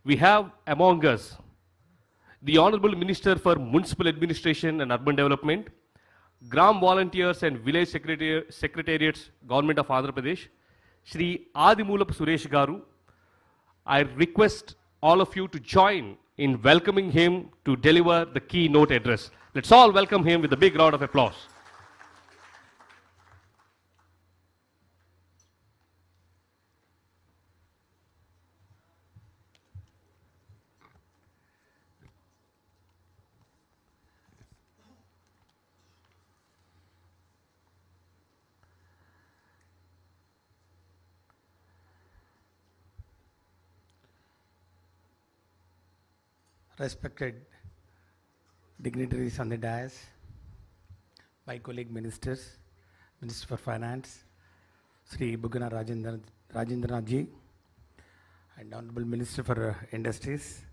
we have among us the Honorable Minister for Municipal Administration and Urban Development, Gram Volunteers and Village Secretariats, Government of Andhra Pradesh, Shri Adimulapu Suresh Garu. I request all of you to join in welcoming him to deliver the keynote address. Let's all welcome him with a big round of applause. Respected dignitaries on the dais, my colleague ministers, Minister for Finance, Sri Bugana Rajendranath ji, and Honorable Minister for Industries,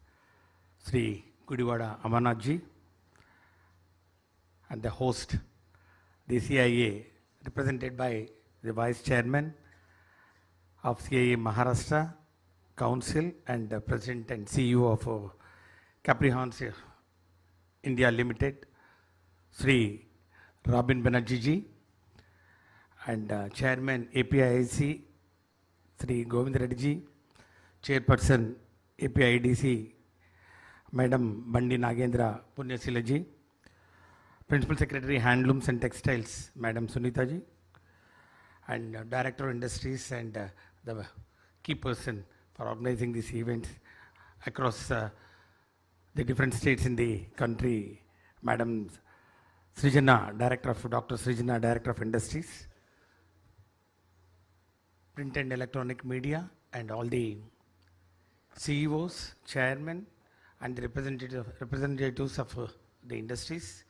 Sri Gudiwada Amarnath ji, and the host, the CIA, represented by the Vice Chairman of CIA Maharashtra Council and the President and CEO of Capricorn India Limited, Sri Robin Banerjee ji, and Chairman APIIC, Sri Govind Reddy ji, Chairperson APIDC, Madam Bandi Nagendra Punyasila ji, Principal Secretary Handlooms and Textiles, Madam Sunita ji, and Director of Industries and the key person for organizing these events across the different states in the country, Madam Srijana, Dr. Srijana, Director of Industries, Print and Electronic Media, and all the CEOs, Chairmen, and the representatives of the industries.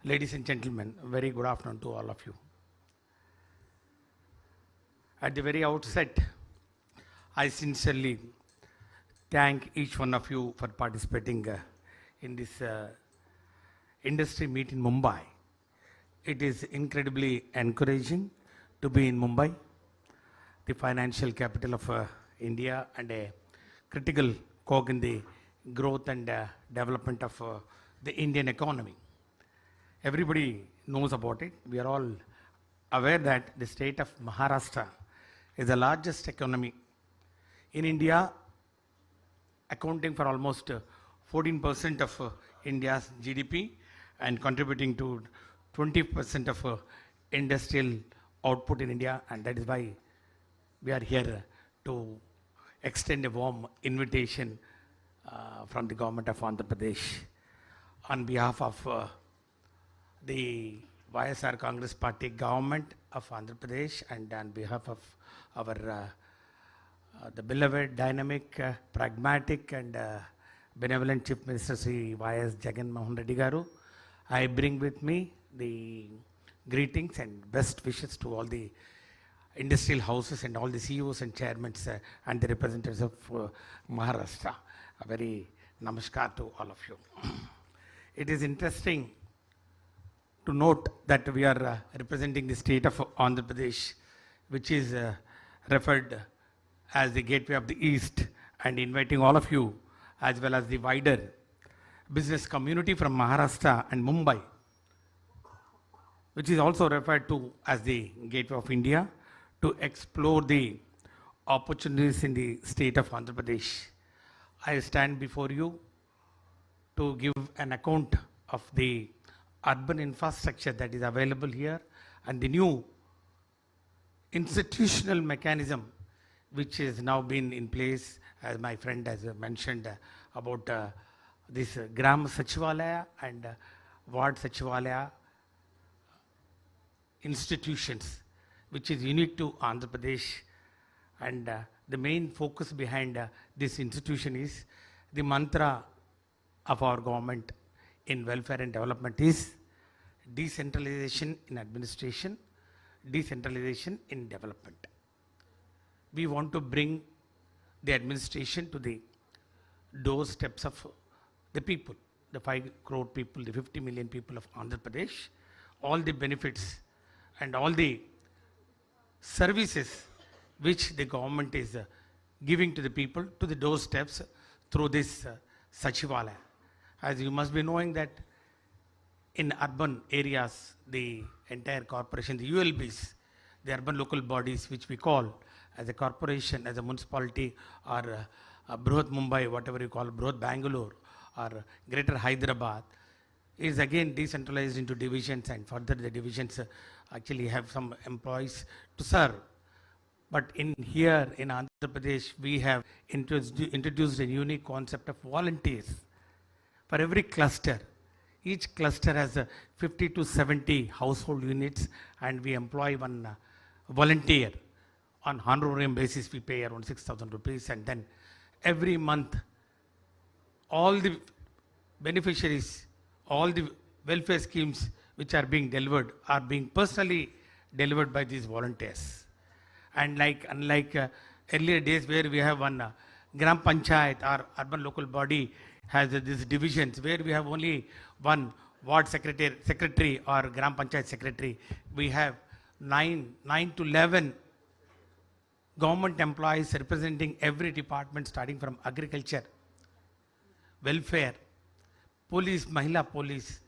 Ladies and gentlemen, very good afternoon to all of you. At the very outset, I sincerely thank each one of you for participating in this industry meet in Mumbai. It is incredibly encouraging to be in Mumbai, the financial capital of India and a critical cog in the growth and development of the Indian economy. Everybody knows about it. We are all aware that the state of Maharashtra is the largest economy in India, accounting for almost 14% of India's GDP and contributing to 20% of industrial output in India, and that is why we are here to extend a warm invitation from the government of Andhra Pradesh on behalf of the YSR Congress Party government of Andhra Pradesh and on behalf of our the beloved, dynamic, pragmatic and benevolent Chief Minister Sri Y.S. Jagan Mohan Reddy Garu. I bring with me the greetings and best wishes to all the industrial houses and all the CEOs and chairmen and the representatives of Maharashtra. A very namaskar to all of you. It is interesting to note that we are representing the state of Andhra Pradesh, which is referred as the gateway of the East, and inviting all of you as well as the wider business community from Maharashtra and Mumbai, which is also referred to as the gateway of India, to explore the opportunities in the state of Andhra Pradesh. I stand before you to give an account of the urban infrastructure that is available here and the new institutional mechanism which has now been in place, as my friend has mentioned about this Gram Sachivalaya and Ward Sachivalaya institutions, which is unique to Andhra Pradesh. And the main focus behind this institution is the mantra of our government in welfare and development is decentralization in administration, decentralization in development. We want to bring the administration to the doorsteps of the people, the 5 crore people, the 50 million people of Andhra Pradesh, all the benefits and all the services which the government is giving to the people to the doorsteps through this Sachivalaya. As you must be knowing that in urban areas, the entire corporation, the ULBs, the urban local bodies, which we call as a corporation, as a municipality, or Bruhat Mumbai, whatever you call, Bruhat Bangalore, or Greater Hyderabad, is again decentralized into divisions, and further the divisions actually have some employees to serve. But in here in Andhra Pradesh, we have introduced a unique concept of volunteers. For every cluster, each cluster has 50 to 70 household units, and we employ one volunteer. On honorarium basis, we pay around 6,000 rupees, and then every month, all the beneficiaries, all the welfare schemes which are being delivered are being personally delivered by these volunteers. And unlike earlier days where we have one Gram Panchayat or urban local body has these divisions where we have only one ward secretary or Gram Panchayat secretary, we have 9 to 11 government employees representing every department starting from agriculture, welfare, police, Mahila police,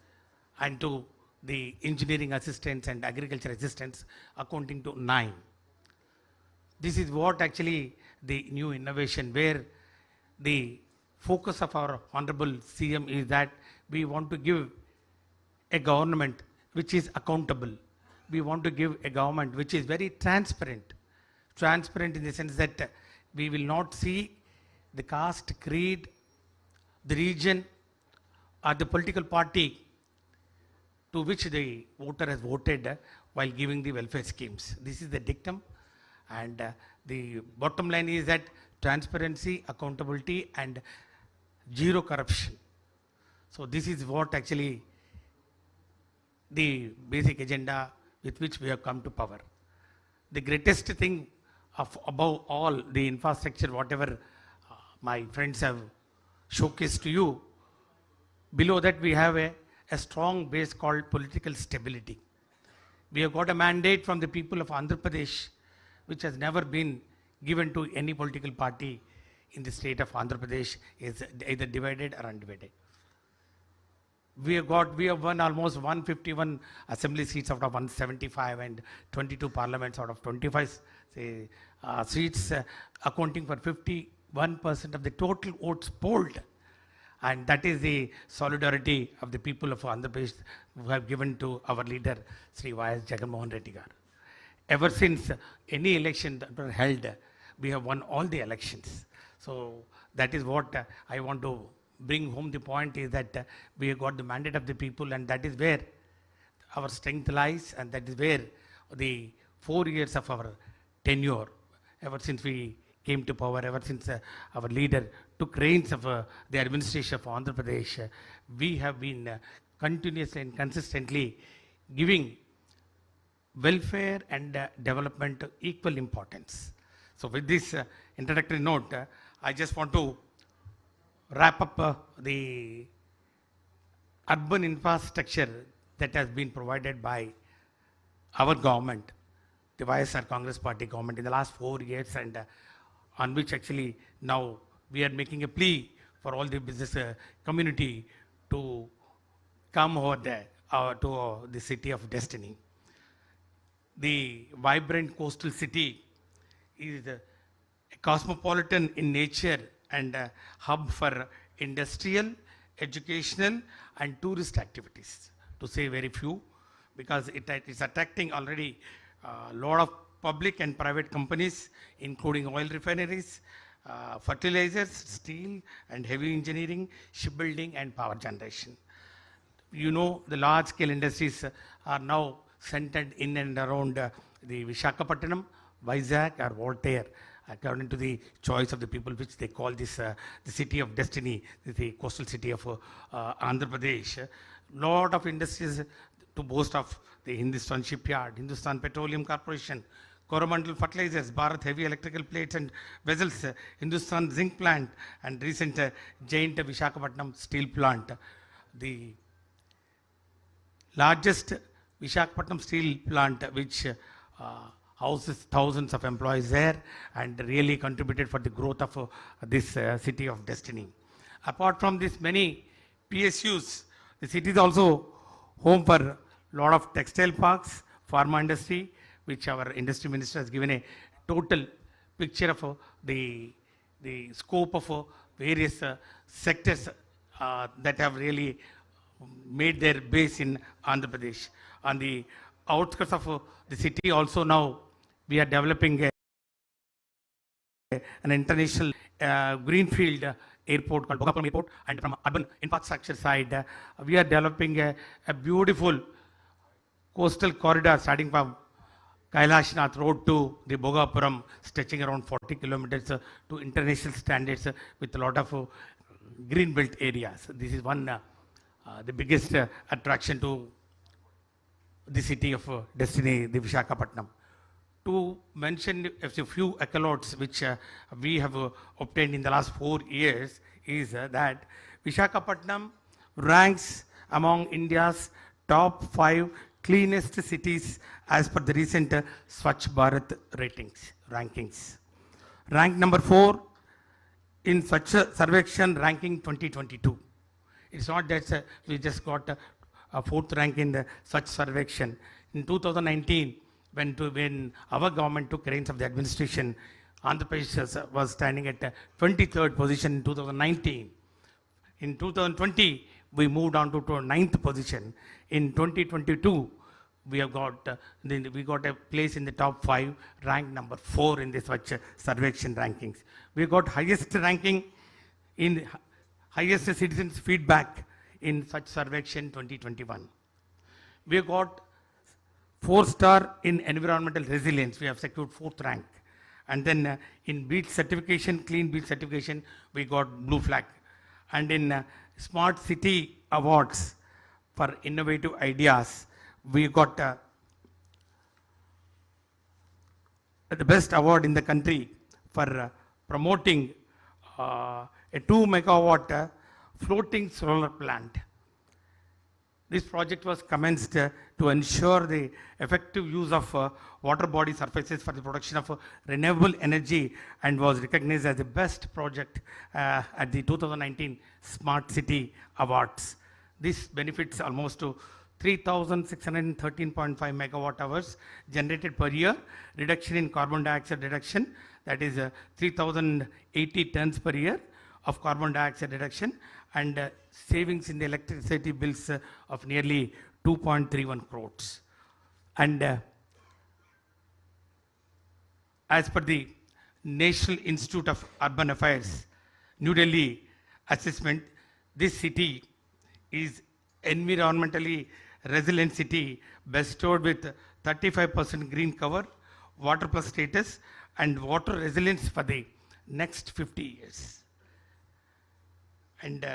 and to the engineering assistants and agriculture assistants, accounting to 9. This is what actually the new innovation, where the focus of our Honorable CM is that we want to give a government which is accountable. We want to give a government which is very transparent. Transparent in the sense that we will not see the caste, creed, the region, or the political party to which the voter has voted while giving the welfare schemes. This is the dictum, and the bottom line is that transparency, accountability, and zero corruption. So this is what actually the basic agenda with which we have come to power. The greatest thing of above all the infrastructure, whatever my friends have showcased to you, below that we have a strong base called political stability. We have got a mandate from the people of Andhra Pradesh, which has never been given to any political party in the state of Andhra Pradesh, is either divided or undivided. We have won almost 151 assembly seats out of 175 and 22 parliaments out of 25 seats, accounting for 51% of the total votes polled. And that is the solidarity of the people of Andhra Pradesh who have given to our leader, Sri Y.S. Jagan Mohan Reddy gar. Ever since any election that were held, we have won all the elections. So that is what I want to bring home. The point is that we have got the mandate of the people, and that is where our strength lies, and that is where the 4 years of our tenure, ever since we came to power, ever since our leader took reins of the administration of Andhra Pradesh, we have been continuously and consistently giving welfare and development equal importance. So with this introductory note, I just want to wrap up the urban infrastructure that has been provided by our government, the YSR Congress Party government, in the last 4 years, and on which actually now we are making a plea for all the business community to come over there to the city of destiny. The vibrant coastal city is a cosmopolitan in nature and a hub for industrial, educational, and tourist activities, to say very few, because it is attracting already a lot of public and private companies, including oil refineries, fertilizers, steel and heavy engineering, shipbuilding, and power generation. You know, the large-scale industries are now centered in and around the Visakhapatnam, Vizag, or Voltaire, according to the choice of the people, which they call this the city of destiny, the coastal city of Andhra Pradesh. Lot of industries to boast of: the Hindustan Shipyard, Hindustan Petroleum Corporation, Coromandel Fertilizers, Bharat Heavy Electrical Plates and Vessels, Hindustan Zinc Plant, and recent giant Visakhapatnam Steel Plant. The largest Visakhapatnam Steel Plant, which houses thousands of employees there and really contributed for the growth of this city of destiny. Apart from this many PSUs, the city is also home for a lot of textile parks, pharma industry, which our industry minister has given a total picture of the scope of various sectors that have really made their base in Andhra Pradesh. On the outskirts of the city also now we are developing an international greenfield airport called Bhogapuram Airport, and from urban infrastructure side we are developing a beautiful coastal corridor starting from Kailashnath Road to the Bhogapuram, stretching around 40 kilometers to international standards with a lot of green belt areas. This is one the biggest attraction to the city of destiny, the Visakhapatnam. To mention a few accolades which we have obtained in the last 4 years is that Visakhapatnam ranks among India's top 5 cleanest cities as per the recent Swachh Bharat rankings. Rank number 4 in Swachh Sarvekshan ranking 2022. It's not that we just got a 4th rank in the Swachh Sarvekshan. In 2019, when our government took reins of the administration, Andhra Pradesh was standing at 23rd position in 2019. In 2020, we moved on to 9th position. In 2022, we have got we got a place in the top 5, rank number 4 in the Swachh Sarvekshan rankings. We got highest ranking in highest citizens feedback in Swachh Sarvekshan 2021. We got 4-star in environmental resilience. We have secured 4th rank. And then in beach certification, clean beach certification, we got blue flag. And in smart city awards for innovative ideas, we got the best award in the country for promoting a 2 megawatt floating solar plant. This project was commenced to ensure the effective use of water body surfaces for the production of renewable energy, and was recognized as the best project at the 2019 Smart City Awards. This benefits almost to 3,613.5 megawatt hours generated per year, reduction in carbon dioxide reduction, that is 3,080 tons per year of carbon dioxide reduction, and savings in the electricity bills of nearly 2.31 crores. And as per the National Institute of Urban Affairs, New Delhi assessment, this city is environmentally resilient city bestowed with 35% green cover, water plus status, and water resilience for the next 50 years. And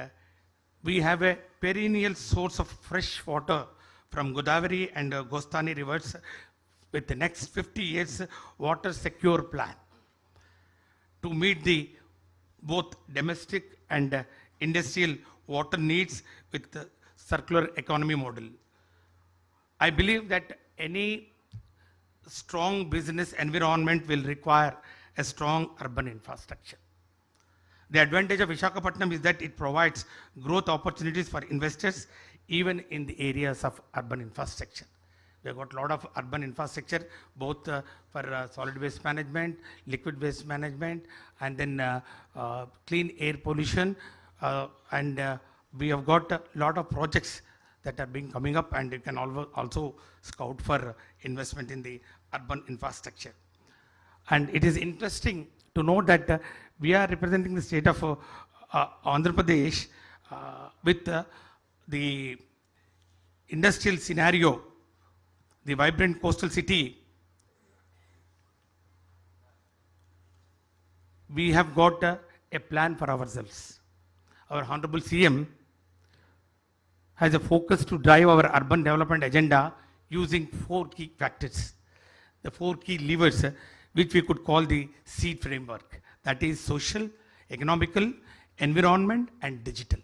we have a perennial source of fresh water from Godavari and Gostani rivers with the next 50 years water secure plan to meet the both domestic and industrial water needs with the circular economy model. I believe that any strong business environment will require a strong urban infrastructure. The advantage of Visakhapatnam is that it provides growth opportunities for investors even in the areas of urban infrastructure. We have got a lot of urban infrastructure, both for solid waste management, liquid waste management, and then clean air pollution. And we have got a lot of projects that are being coming up, and you can also scout for investment in the urban infrastructure. And it is interesting to note that we are representing the state of Andhra Pradesh with the industrial scenario, the vibrant coastal city. We have got a plan for ourselves. Our Honorable CM has a focus to drive our urban development agenda using 4 key factors, the 4 key levers, which we could call the SEED framework. That is social, economical, environment, and digital.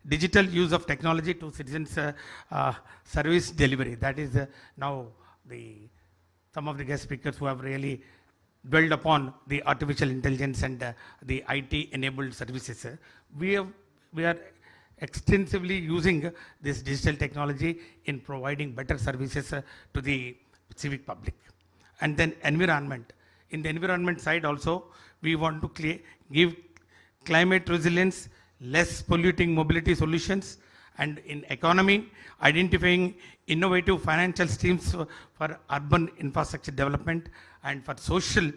Digital use of technology to citizens service delivery. That is now the some of the guest speakers who have really dwelled upon the artificial intelligence and the IT-enabled services. We are extensively using this digital technology in providing better services to the civic public. And then environment. In the environment side also, we want to give climate resilience, less polluting mobility solutions, and in economy, identifying innovative financial streams for urban infrastructure development, and for social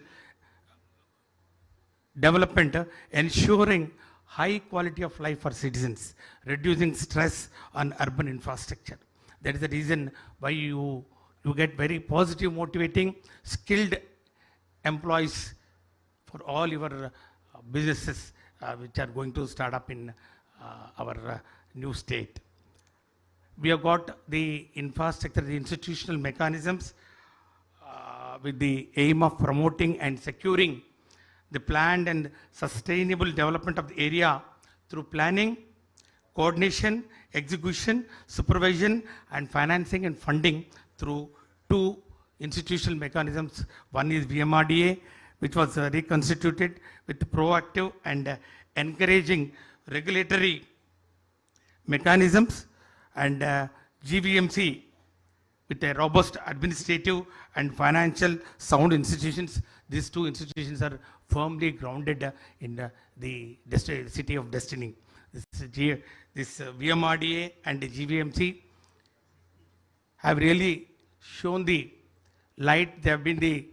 development, ensuring high quality of life for citizens, reducing stress on urban infrastructure. That is the reason why you get very positive, motivating, skilled employees for all your businesses which are going to start up in our new state. We have got the infrastructure, the institutional mechanisms with the aim of promoting and securing the planned and sustainable development of the area through planning, coordination, execution, supervision, and financing and funding through two institutional mechanisms. One is VMRDA, which was reconstituted with proactive and encouraging regulatory mechanisms, and GVMC with a robust administrative and financial sound institutions. These two institutions are firmly grounded in the city of destiny. This VMRDA and the GVMC have really shown the light. They have been the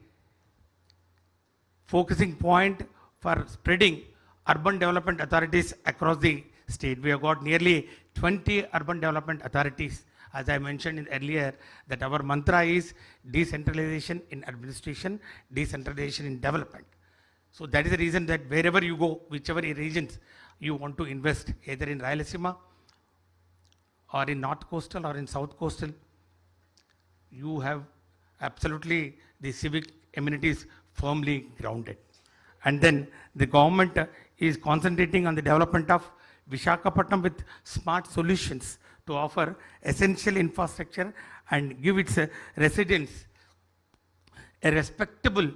focusing point for spreading urban development authorities across the state. We have got nearly 20 urban development authorities. As I mentioned earlier, that our mantra is decentralization in administration, decentralization in development. So that is the reason that wherever you go, whichever regions you want to invest, either in Rayalaseema or in North Coastal or in South Coastal, you have absolutely the civic amenities firmly grounded. And then the government is concentrating on the development of Visakhapatnam with smart solutions to offer essential infrastructure and give its residents a respectable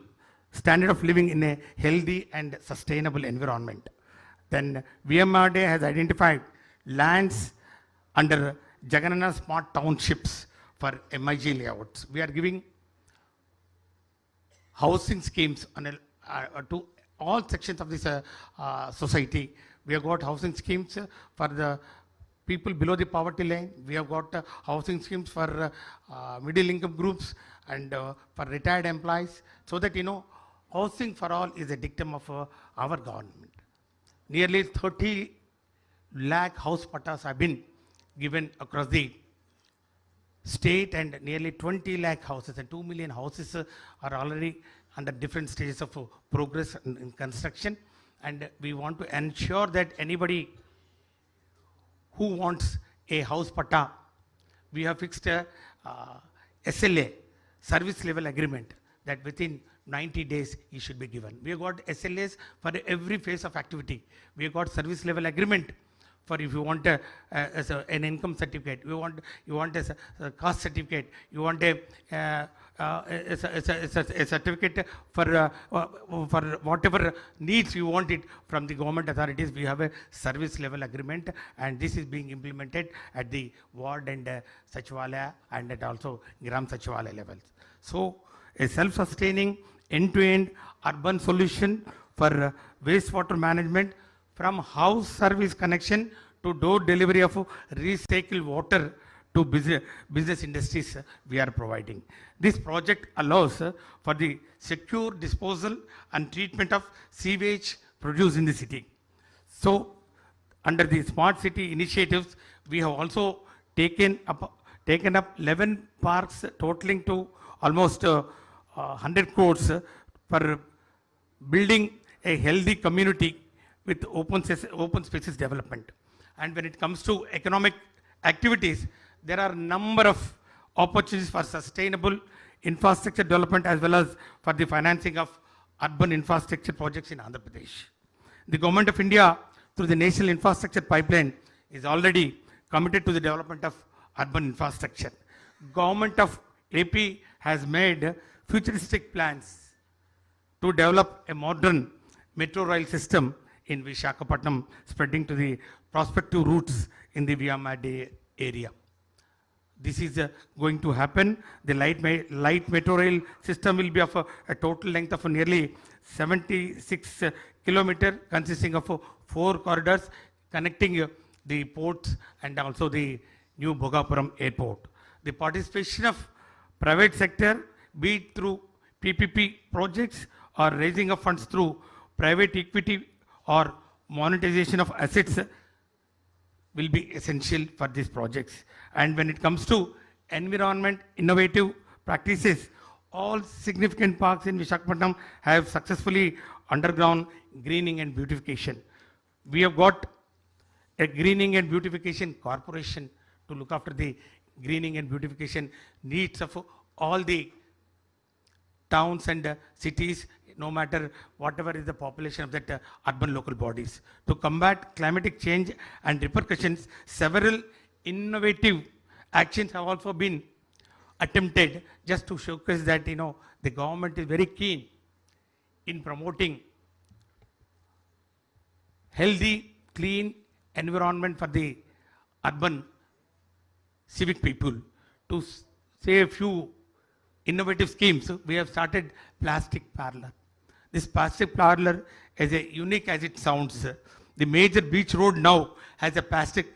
standard of living in a healthy and sustainable environment. Then VMRD has identified lands under Jagan smart townships for MIG layouts. We are giving housing schemes on to all sections of this society. We have got housing schemes for the people below the poverty line. We have got housing schemes for middle income groups and for retired employees, so that housing for all is a dictum of our government. Nearly 30 lakh house pattas have been given across the state, and nearly 20 lakh houses and 2 million houses are already under different stages of progress in construction. And we want to ensure that anybody who wants a house patta, we have fixed a SLA, service level agreement, that within 90 days he should be given. We have got SLAs for every phase of activity. We have got service level agreement for if you want an income certificate, you want a caste certificate, you want a certificate for whatever needs you want it from the government authorities. We have a service level agreement, and this is being implemented at the ward and Sachivalaya and at also Gram Sachivalaya levels. So a self-sustaining end-to-end urban solution for wastewater management, from house service connection to door delivery of recycled water to business industries we are providing. This project allows for the secure disposal and treatment of sewage produced in the city. So under the smart city initiatives, we have also taken up 11 parks totaling to almost 100 crores for building a healthy community with open spaces development. And when it comes to economic activities, there are a number of opportunities for sustainable infrastructure development as well as for the financing of urban infrastructure projects in Andhra Pradesh. The Government of India, through the National Infrastructure Pipeline, is already committed to the development of urban infrastructure. Government of AP has made futuristic plans to develop a modern metro rail system in Vishakhapatnam, spreading to the prospective routes in the Viyamade area. This is going to happen. The light metro rail system will be of a total length of nearly 76 kilometers, consisting of 4 corridors connecting the ports and also the new Bhogapuram airport. The participation of private sector, be it through PPP projects or raising of funds through private equity or monetization of assets, will be essential for these projects. And when it comes to environment innovative practices, all significant parks in Visakhapatnam have successfully undergone greening and beautification. We have got a greening and beautification corporation to look after the greening and beautification needs of all the towns and cities, no matter whatever is the population of that urban local bodies. To combat climatic change and repercussions, several innovative actions have also been attempted, just to showcase that the government is very keen in promoting healthy, clean environment for the urban civic people. To say a few innovative schemes, we have started plastic parlor. This plastic parlor is as unique as it sounds. The major beach road now has a plastic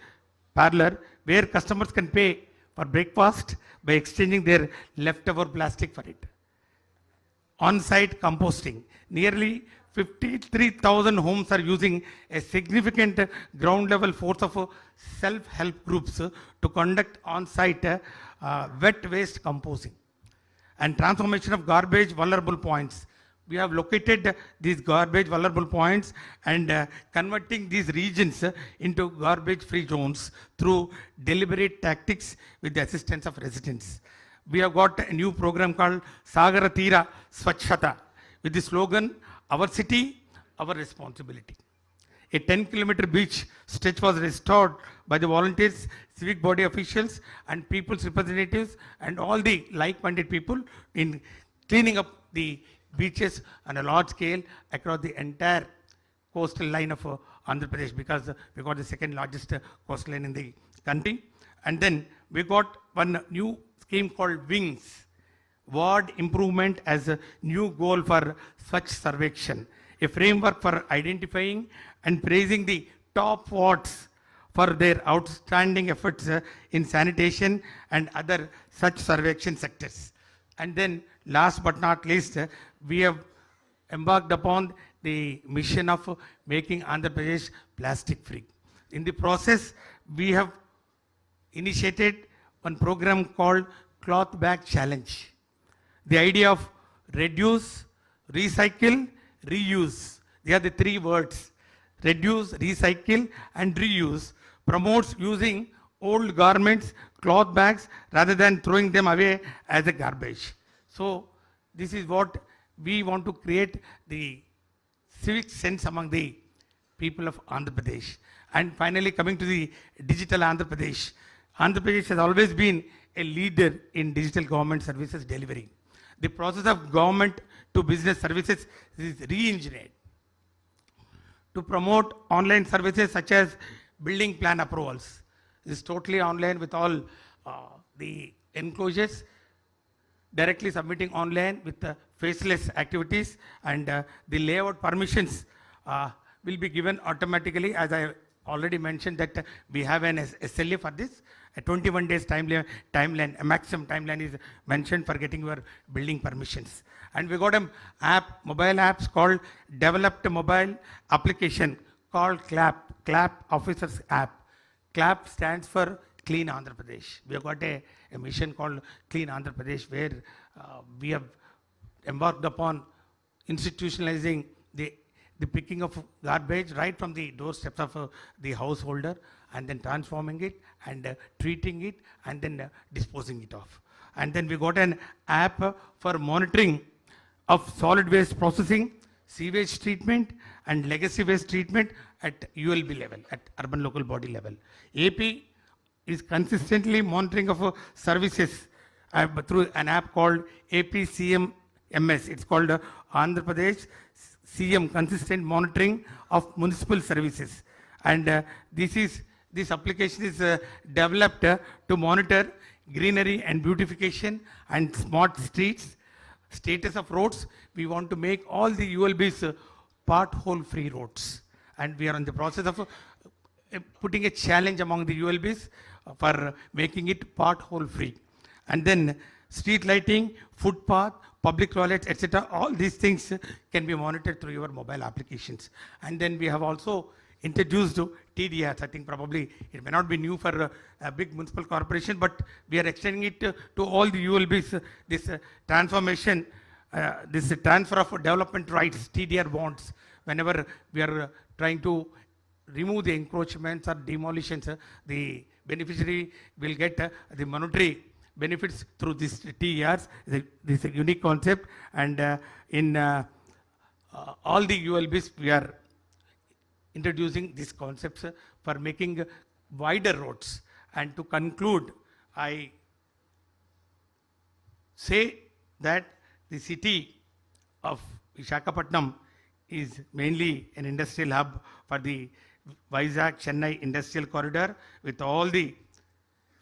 parlor where customers can pay for breakfast by exchanging their leftover plastic for it. On-site composting. Nearly 53,000 homes are using a significant ground level force of self-help groups to conduct on-site wet waste composting and transformation of garbage vulnerable points. We have located these garbage vulnerable points and converting these regions into garbage-free zones through deliberate tactics with the assistance of residents. We have got a new program called Sagara Tira Swachhata with the slogan, "Our city, our responsibility." A 10-kilometer beach stretch was restored by the volunteers, civic body officials, and people's representatives, and all the like-minded people in cleaning up the beaches on a large scale across the entire coastal line of Andhra Pradesh, because we got the second largest coastal line in the country. And then we got one new scheme called WINGS, Ward Improvement as a new goal for Swachh Sarvekshan, a framework for identifying and praising the top wards for their outstanding efforts in sanitation and other such Sarvekshan sectors. And then last but not least, we have embarked upon the mission of making Andhra Pradesh plastic free. In the process, we have initiated one program called Cloth Bag Challenge. The idea of reduce, recycle, reuse. They are the 3 words. Reduce, recycle, and reuse promotes using old garments, cloth bags, rather than throwing them away as a garbage. So this is what we want to create, the civic sense among the people of Andhra Pradesh. And finally, coming to the digital Andhra Pradesh. Andhra Pradesh has always been a leader in digital government services delivery. The process of government to business services is re-engineered to promote online services such as building plan approvals. This is totally online with all the enclosures, directly submitting online with faceless activities, and the layout permissions will be given automatically. As I already mentioned that we have an SLA for this. A 21 days timeline, a maximum timeline is mentioned for getting your building permissions. And we got an app, mobile apps called developed mobile application called CLAP Officers App. CLAP stands for Clean Andhra Pradesh. We have got a mission called Clean Andhra Pradesh, where we have embarked upon institutionalizing the picking of garbage right from the doorsteps of the householder, and then transforming it and treating it and then disposing it off. And then we got an app for monitoring of solid waste processing, sewage treatment, and legacy waste treatment at ULB level, at urban local body level. AP is consistently monitoring of services through an app called APCM MS. It's called Andhra Pradesh CM Consistent Monitoring of Municipal Services. And this application is developed to monitor greenery and beautification and smart streets, status of roads. We want to make all the ULBs pothole-free roads. And we are in the process of putting a challenge among the ULBs for making it pothole-free. And then street lighting, footpath, public toilets, etc. All these things can be monitored through your mobile applications. And then we have also introduced TDRs. I think probably it may not be new for a big municipal corporation, but we are extending it to all the ULBs. This transformation, this transfer of development rights, TDR bonds, whenever we are trying to remove the encroachments or demolitions, the beneficiary will get the monetary benefits through these TDRs. This is a unique concept, and in all the ULBs we are introducing these concepts for making wider roads. And to conclude, I say that the city of Visakhapatnam is mainly an industrial hub for the Vizag-Chennai industrial corridor with all the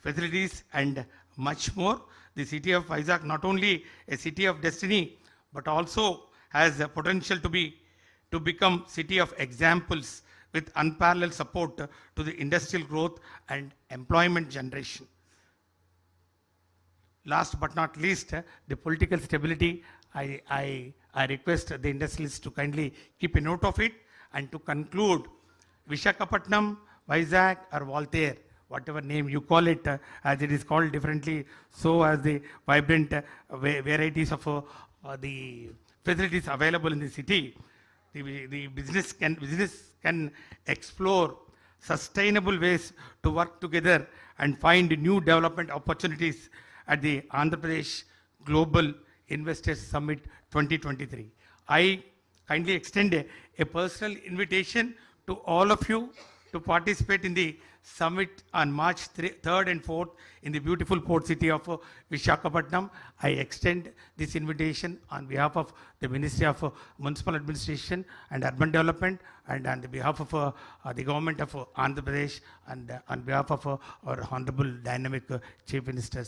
facilities and much more. The city of Vizag not only a city of destiny, but also has the potential to become city of examples with unparalleled support to the industrial growth and employment generation. Last but not least, the political stability. I request the industrialists to kindly keep a note of it. And to conclude, Visakhapatnam, Vizag or Voltaire, whatever name you call it, as it is called differently, so as the vibrant varieties of the facilities available in the city, the business can explore sustainable ways to work together and find new development opportunities at the Andhra Pradesh Global Investors Summit 2023. I kindly extend a personal invitation to all of you to participate in the summit on March 3rd and 4th in the beautiful port city of Visakhapatnam. I extend this invitation on behalf of the Ministry of Municipal Administration and Urban Development, and on the behalf of the government of Andhra Pradesh, and on behalf of our Honorable Dynamic Chief Minister